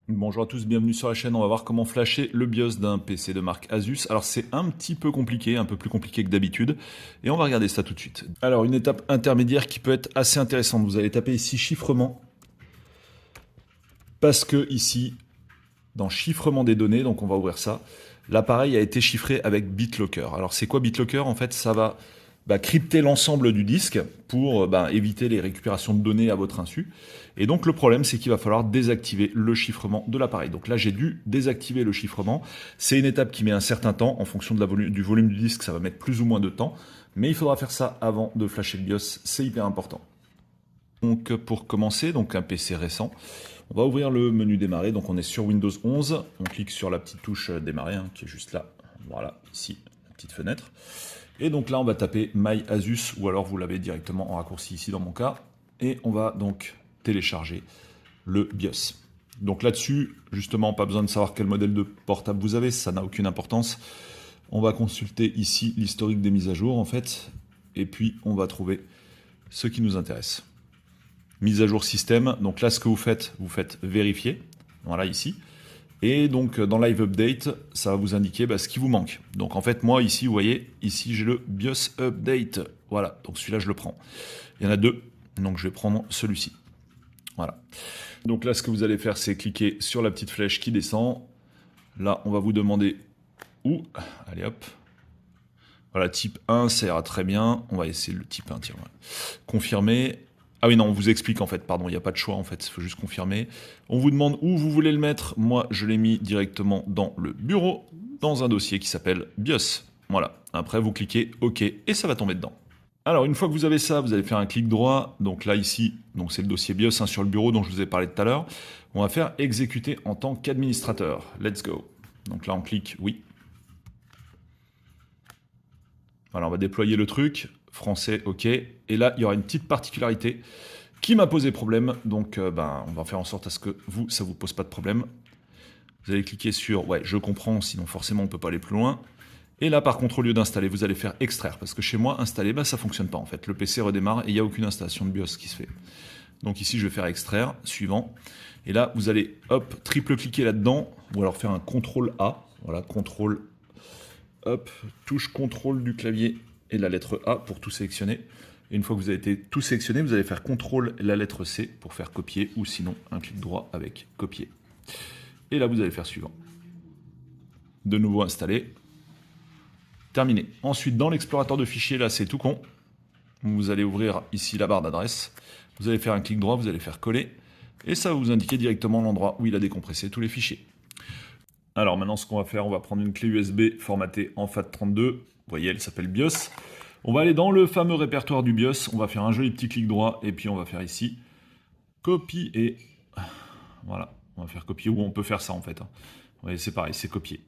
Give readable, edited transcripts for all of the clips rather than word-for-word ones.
Bonjour à tous, bienvenue sur la chaîne. On va voir comment flasher le BIOS d'un PC de marque Asus. Alors c'est un petit peu compliqué, un peu plus compliqué que d'habitude, et on va regarder ça tout de suite. Alors une étape intermédiaire qui peut être assez intéressante. Vous allez taper ici chiffrement, parce que ici, dans chiffrement des données, donc on va ouvrir ça, l'appareil a été chiffré avec BitLocker. Alors c'est quoi BitLocker? En fait, ça va crypter l'ensemble du disque pour éviter les récupérations de données à votre insu. Et donc le problème, c'est qu'il va falloir désactiver le chiffrement de l'appareil. Donc là, j'ai dû désactiver le chiffrement. C'est une étape qui met un certain temps. En fonction de du volume du disque, ça va mettre plus ou moins de temps. Mais il faudra faire ça avant de flasher le BIOS. C'est hyper important. Donc pour commencer, donc un PC récent, on va ouvrir le menu démarrer. Donc on est sur Windows 11. On clique sur la petite touche démarrer qui est juste là. Voilà, ici, la petite fenêtre. Et donc là, on va taper My Asus, ou alors vous l'avez directement en raccourci ici dans mon cas. Et on va donc télécharger le BIOS. Donc là-dessus, justement, pas besoin de savoir quel modèle de portable vous avez, ça n'a aucune importance. On va consulter ici l'historique des mises à jour, en fait. Et puis, on va trouver ce qui nous intéresse. Mise à jour système. Donc là, ce que vous faites vérifier. Voilà, ici. Et donc dans Live Update, ça va vous indiquer ce qui vous manque. Donc en fait, moi ici, vous voyez, ici j'ai le BIOS Update. Voilà, donc celui-là, je le prends. Il y en a deux, donc je vais prendre celui-ci. Voilà. Donc là, ce que vous allez faire, c'est cliquer sur la petite flèche qui descend. Là, on va vous demander où. Allez hop. Voilà, type 1, ça ira très bien. On va essayer le type 1, tiens. Ouais. Confirmer. Ah oui, non, on vous explique en fait, pardon, il n'y a pas de choix en fait, il faut juste confirmer. On vous demande où vous voulez le mettre. Moi, je l'ai mis directement dans le bureau, dans un dossier qui s'appelle BIOS. Voilà, après vous cliquez OK et ça va tomber dedans. Alors, une fois que vous avez ça, vous allez faire un clic droit. Donc là, ici, donc c'est le dossier BIOS sur le bureau dont je vous ai parlé tout à l'heure. On va faire exécuter en tant qu'administrateur. Let's go. Donc là, on clique oui. Voilà, on va déployer le truc. Français, OK. Et là, il y aura une petite particularité qui m'a posé problème. Donc, on va faire en sorte à ce que vous, ça ne vous pose pas de problème. Vous allez cliquer sur « Ouais, je comprends », sinon forcément, on ne peut pas aller plus loin. Et là, par contre, au lieu d'installer, vous allez faire « Extraire », parce que chez moi, installer, ça ne fonctionne pas en fait. Le PC redémarre et il n'y a aucune installation de BIOS qui se fait. Donc ici, je vais faire « Extraire », suivant. Et là, vous allez, hop, triple-cliquer là-dedans, ou alors faire un CTRL-A. Voilà, CTRL, hop, touche CTRL du clavier et la lettre A pour tout sélectionner. Et une fois que vous avez été tout sélectionné, vous allez faire CTRL et la lettre C pour faire copier, ou sinon un clic droit avec copier. Et là, vous allez faire suivant. De nouveau installé. Terminé. Ensuite, dans l'explorateur de fichiers, là, c'est tout con. Vous allez ouvrir ici la barre d'adresse. Vous allez faire un clic droit, vous allez faire coller. Et ça va vous indiquer directement l'endroit où il a décompressé tous les fichiers. Alors maintenant, ce qu'on va faire, on va prendre une clé USB formatée en FAT32. Vous voyez, elle s'appelle BIOS. On va aller dans le fameux répertoire du BIOS. On va faire un joli petit clic droit. Et puis, on va faire ici copie et... Voilà, on va faire copier. Ou on peut faire ça, en fait. Ouais, c'est pareil, c'est copier.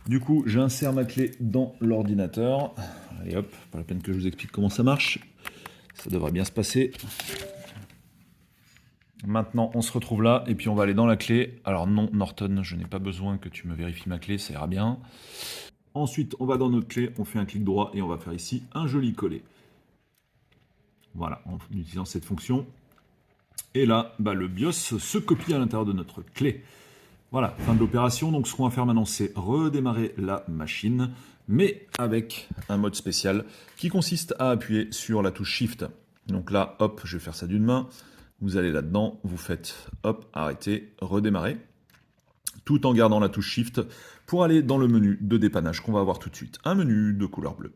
Du coup, j'insère ma clé dans l'ordinateur. Allez hop, pas la peine que je vous explique comment ça marche. Ça devrait bien se passer. Maintenant, on se retrouve là, et puis on va aller dans la clé. Alors non, Norton, je n'ai pas besoin que tu me vérifies ma clé, ça ira bien. Ensuite, on va dans notre clé, on fait un clic droit, et on va faire ici un joli coller. Voilà, en utilisant cette fonction. Et là, le BIOS se copie à l'intérieur de notre clé. Voilà, fin de l'opération. Donc ce qu'on va faire maintenant, c'est redémarrer la machine, mais avec un mode spécial qui consiste à appuyer sur la touche Shift. Donc là, hop, je vais faire ça d'une main. Vous allez là-dedans, vous faites hop, arrêter, redémarrer, tout en gardant la touche Shift pour aller dans le menu de dépannage qu'on va avoir tout de suite. Un menu de couleur bleue.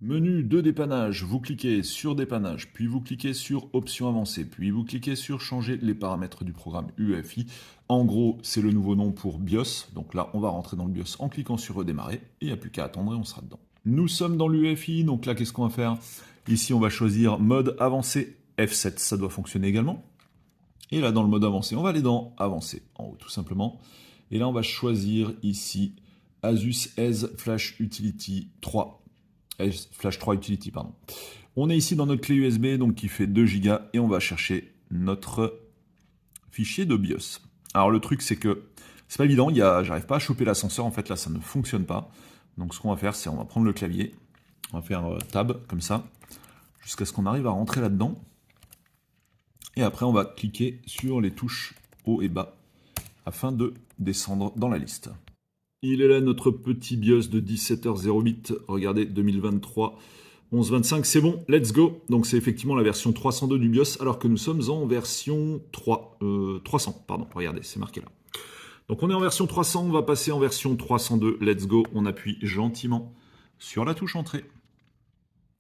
Menu de dépannage, vous cliquez sur dépannage, puis vous cliquez sur options avancées, puis vous cliquez sur changer les paramètres du programme UEFI. En gros, c'est le nouveau nom pour BIOS. Donc là, on va rentrer dans le BIOS en cliquant sur redémarrer, et il n'y a plus qu'à attendre et on sera dedans. Nous sommes dans l'UEFI, donc là, qu'est-ce qu'on va faire? Ici, on va choisir mode avancé, F7, ça doit fonctionner également. Et là, dans le mode avancé, on va aller dans avancé, en haut, tout simplement. Et là, on va choisir ici Asus EZ Flash Utility 3. Flash 3 Utility, pardon. On est ici dans notre clé USB, donc qui fait 2 Go, et on va chercher notre fichier de BIOS. Alors le truc, c'est que c'est pas évident, j'arrive pas à choper l'ascenseur, en fait là ça ne fonctionne pas. Donc ce qu'on va faire, c'est on va prendre le clavier, on va faire Tab, comme ça, jusqu'à ce qu'on arrive à rentrer là-dedans. Et après on va cliquer sur les touches haut et bas afin de descendre dans la liste. Il est là notre petit BIOS de 17h08, regardez 2023, 11-25, c'est bon, let's go. Donc c'est effectivement la version 302 du BIOS alors que nous sommes en version 300, pardon, regardez, c'est marqué là. Donc on est en version 300, on va passer en version 302, let's go, on appuie gentiment sur la touche entrée.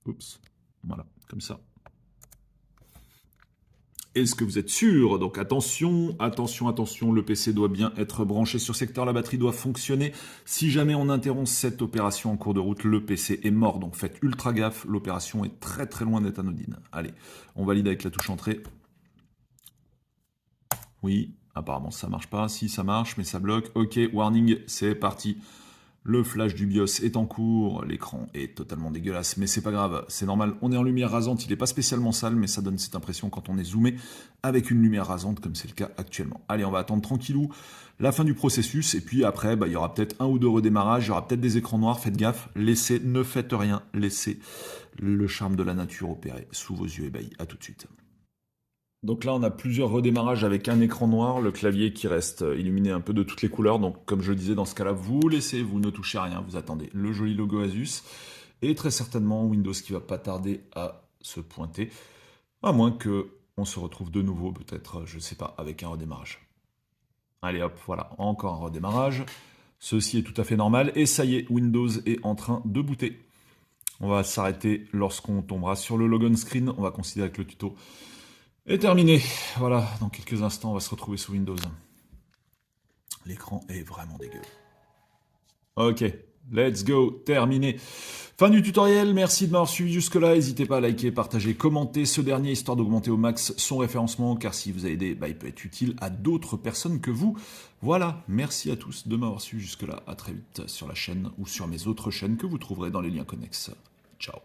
Oups, voilà, comme ça. Est-ce que vous êtes sûr? Donc attention, attention, attention, le PC doit bien être branché sur secteur, la batterie doit fonctionner. Si jamais on interrompt cette opération en cours de route, le PC est mort. Donc faites ultra gaffe, l'opération est très très loin d'être anodine. Allez, on valide avec la touche entrée. Oui, apparemment ça marche pas. Si ça marche, mais ça bloque. Ok, warning, c'est parti. Le flash du BIOS est en cours, l'écran est totalement dégueulasse, mais c'est pas grave, c'est normal, on est en lumière rasante, il n'est pas spécialement sale, mais ça donne cette impression quand on est zoomé avec une lumière rasante, comme c'est le cas actuellement. Allez, on va attendre tranquillou la fin du processus, et puis après, il y aura peut-être un ou deux redémarrages, il y aura peut-être des écrans noirs, faites gaffe, laissez, ne faites rien, laissez le charme de la nature opérer sous vos yeux ébahis. À tout de suite. Donc là, on a plusieurs redémarrages avec un écran noir, le clavier qui reste illuminé un peu de toutes les couleurs. Donc, comme je le disais, dans ce cas-là, vous laissez, vous ne touchez à rien, vous attendez le joli logo Asus. Et très certainement, Windows qui va pas tarder à se pointer. À moins que on se retrouve de nouveau, peut-être, je sais pas, avec un redémarrage. Allez hop, voilà, encore un redémarrage. Ceci est tout à fait normal. Et ça y est, Windows est en train de booter. On va s'arrêter lorsqu'on tombera sur le logon screen. On va considérer que le tuto est terminé. Voilà, dans quelques instants, on va se retrouver sous Windows. L'écran est vraiment dégueu. Ok, let's go, terminé. Fin du tutoriel, merci de m'avoir suivi jusque-là. N'hésitez pas à liker, partager, commenter ce dernier, histoire d'augmenter au max son référencement, car si vous a aidé, il peut être utile à d'autres personnes que vous. Voilà, merci à tous de m'avoir suivi jusque-là. À très vite sur la chaîne ou sur mes autres chaînes que vous trouverez dans les liens connexes. Ciao.